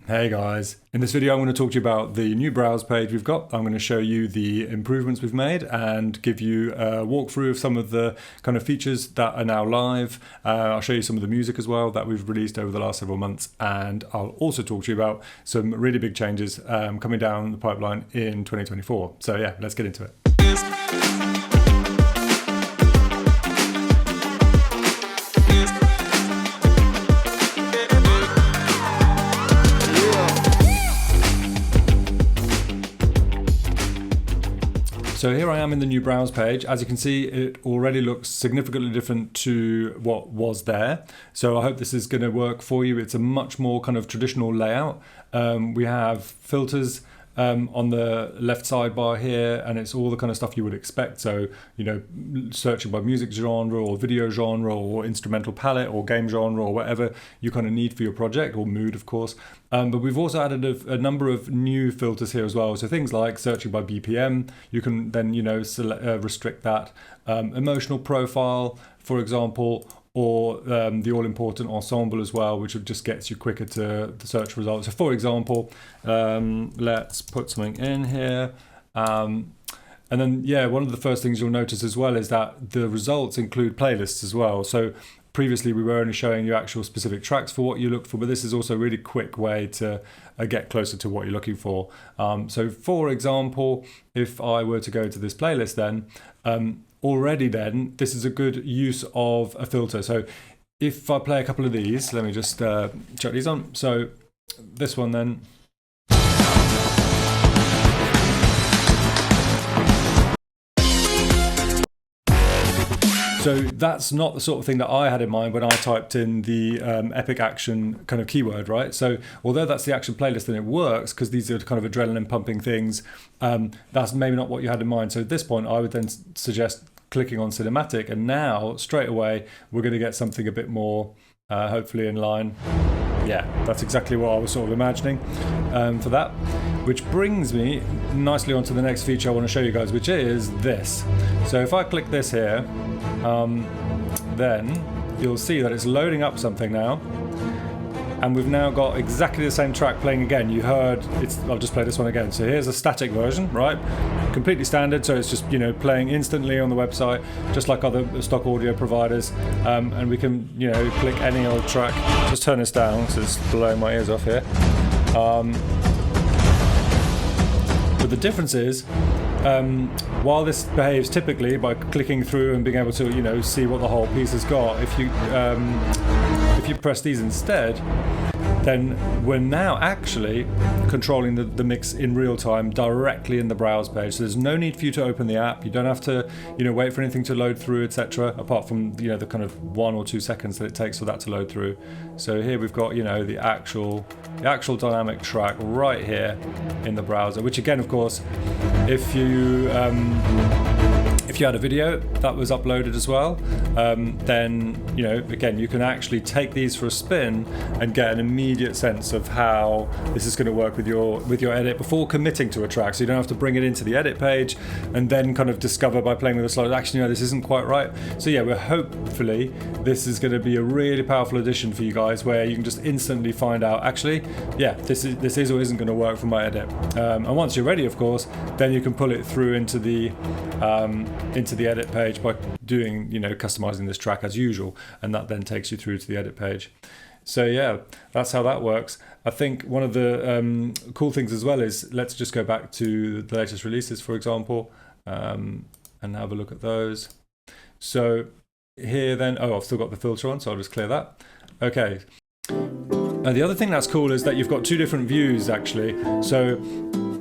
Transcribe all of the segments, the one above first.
Hey guys, in this video I'm going to talk to you about the new browse page we've got. I'm going to show you the improvements we've made and give you a walkthrough of some of the kind of features that are now live. I'll show you some of the music as well that we've released over the last several months, and I'll also talk to you about some really big changes coming down the pipeline in 2024. So yeah, let's get into it. So here I am in the new browse page. As you can see, it already looks significantly different to what was there. So I hope this is going to work for you. It's a much more kind of traditional layout. We have filters on the left sidebar here, and it's all the kind of stuff you would expect. So, you know, searching by music genre or video genre or instrumental palette or game genre or whatever you kind of need for your project, or mood, of course. But we've also added a number of new filters here as well. So things like searching by BPM, you can then, you know, restrict that. Emotional profile, for example, or the all-important ensemble as well, which just gets you quicker to the search results. So for example, let's put something in here. And then, yeah, one of the first things you'll notice as well is that the results include playlists as well. So previously we were only showing you actual specific tracks for what you look for, but this is also a really quick way to get closer to what you're looking for. So for example, if I were to go to this playlist then, already then, this is a good use of a filter. So if I play a couple of these, let me just chuck these on. So this one then. So that's not the sort of thing that I had in mind when I typed in the epic action kind of keyword, right? So although that's the action playlist and it works because these are kind of adrenaline pumping things, that's maybe not what you had in mind. So at this point, I would then suggest clicking on cinematic, and now straight away we're going to get something a bit more hopefully in line. Yeah, that's exactly what I was sort of imagining for that, which brings me nicely onto the next feature I want to show you guys, which is this. So if I click this here, then you'll see that it's loading up something now, and we've now got exactly the same track playing again. You heard it's, I'll just play this one again. So here's a static version, right? Completely standard, so it's just, you know, playing instantly on the website, just like other stock audio providers. And we can, you know, click any old track. Just turn this down because it's blowing my ears off here. But the difference is, while this behaves typically by clicking through and being able to, you know, see what the whole piece has got, if you press these instead, then we're now actually controlling the mix in real time directly in the browse page. So there's no need for you to open the app. You don't have to, you know, wait for anything to load through, etc. Apart from, you know, the kind of 1 or 2 seconds that it takes for that to load through. So here we've got, you know, the actual dynamic track right here in the browser. Which again, of course, if you had a video that was uploaded as well, then, you know, again, you can actually take these for a spin and get an immediate sense of how this is going to work with your edit before committing to a track. So you don't have to bring it into the edit page and then kind of discover by playing with the slider, actually, no, this isn't quite right. So yeah, we're hopefully this is going to be a really powerful addition for you guys, where you can just instantly find out, actually, yeah, this is or isn't going to work for my edit. And once you're ready, of course, then you can pull it through into the edit page by doing, you know, customizing this track as usual, and that then takes you through to the edit page. So yeah, that's how that works. I think one of the cool things as well is, let's just go back to the latest releases, for example, and have a look at those. So here then, oh, I've still got the filter on, so I'll just clear that. Okay. The other thing that's cool is that you've got 2 different views actually. So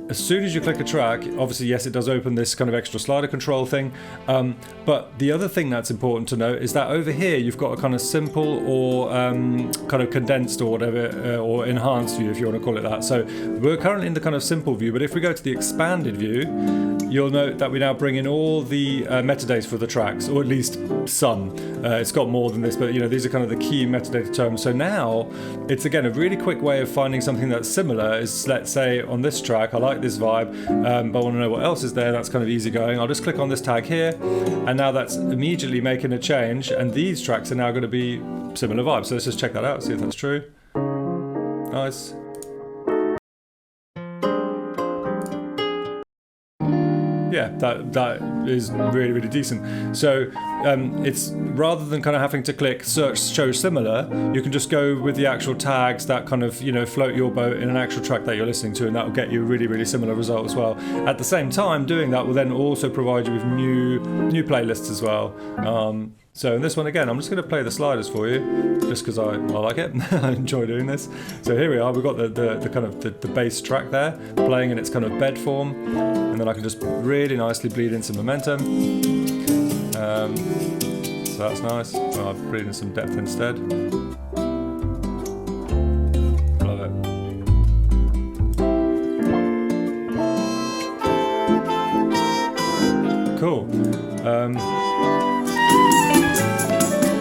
as soon as you click a track, obviously, yes, it does open this kind of extra slider control thing. But the other thing that's important to note is that over here, you've got a kind of simple or kind of condensed or whatever, or enhanced view, if you want to call it that. So we're currently in the kind of simple view, but if we go to the expanded view, you'll note that we now bring in all the metadata for the tracks, or at least some. It's got more than this, but, you know, these are kind of the key metadata terms. So now it's, again, a really quick way of finding something that's similar is, let's say on this track, I like this vibe, but I want to know what else is there. That's kind of easy going. I'll just click on this tag here, and now that's immediately making a change, and these tracks are now going to be similar vibes. So let's just check that out, see if that's true. Nice. yeah, that is really, really decent. So it's rather than kind of having to click search show similar, you can just go with the actual tags that kind of, float your boat in an actual track that you're listening to, and that will get you a really, really similar result as well. At the same time, doing that will then also provide you with new playlists as well. So in this one again, I'm just going to play the sliders for you, just because I like it. I enjoy doing this. So here we are. We've got the kind of the bass track there, playing in its kind of bed form, and then I can just really nicely bleed in some momentum. So that's nice. I'll bleed in some depth instead. Love it. Cool.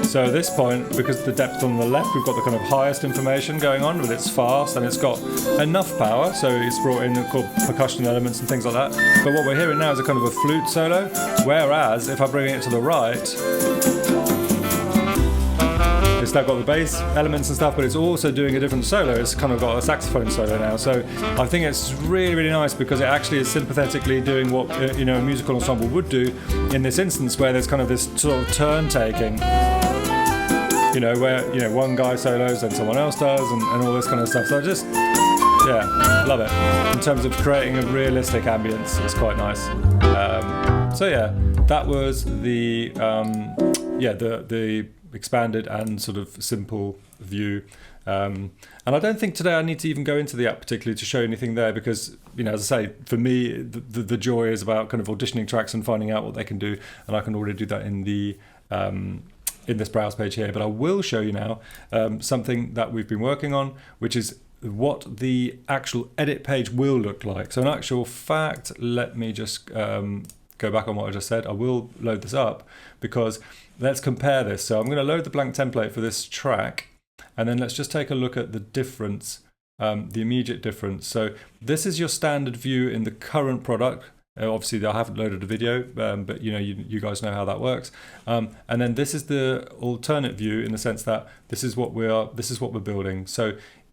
So at this point, because the depth on the left, we've got the kind of highest information going on, but it's fast and it's got enough power, so it's brought in percussion elements and things like that. But what we're hearing now is a kind of a flute solo, whereas if I bring it to the right, it's now got the bass elements and stuff, but it's also doing a different solo. It's kind of got a saxophone solo now. So I think it's really, really nice because it actually is sympathetically doing what a musical ensemble would do in this instance, where there's kind of this sort of turn taking. Where one guy solos and someone else does, and all this kind of stuff. So love it. In terms of creating a realistic ambience, it's quite nice. That was the expanded and sort of simple view. And I don't think today I need to even go into the app particularly to show anything there, because as I say, for me the joy is about kind of auditioning tracks and finding out what they can do, and I can already do that in the in this browse page here. But I will show you now something that we've been working on, which is what the actual edit page will look like. So in actual fact, let me just go back on what I just said. I will load this up, because let's compare this. So I'm going to load the blank template for this track, and then let's just take a look at the difference, the immediate difference. So this is your standard view in the current product. Obviously, I haven't loaded a video, but you guys know how that works. And then this is the alternate view, in the sense that this is what we're building. So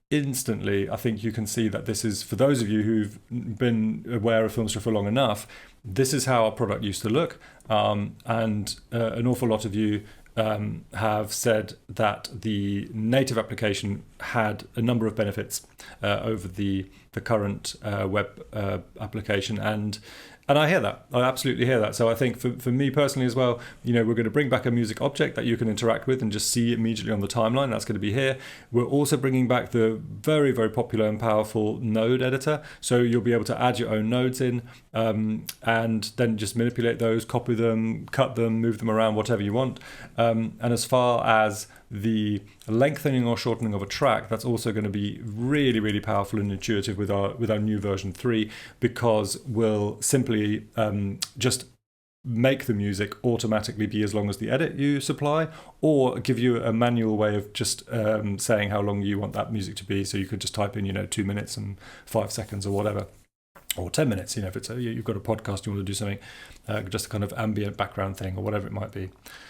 instantly, I think you can see that this is, for those of you who've been aware of Filmstro for long enough, this is how our product used to look. And an awful lot of you have said that the native application had a number of benefits over the current web application, and I hear that. I absolutely hear that. So I think for me personally as well, we're going to bring back a music object that you can interact with and just see immediately on the timeline. That's going to be here. We're also bringing back the very, very popular and powerful node editor. So you'll be able to add your own nodes in, and then just manipulate those, copy them, cut them, move them around, whatever you want. And as far as the lengthening or shortening of a track, that's also going to be really, really powerful and intuitive with our new version 3, because we'll simply just make the music automatically be as long as the edit you supply, or give you a manual way of just saying how long you want that music to be. So you could just type in 2 minutes and 5 seconds or whatever, or 10 minutes, if it's you've got a podcast, you want to do something, just a kind of ambient background thing or whatever it might be.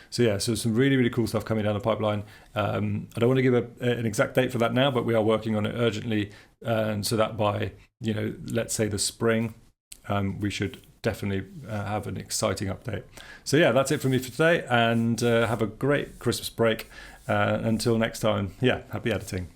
So so some really, really cool stuff coming down the pipeline. I don't want to give an exact date for that now, but we are working on it urgently, and so that by let's say the spring, we should definitely have an exciting update. So that's it from me for today, and have a great Christmas break. Until next time, happy editing.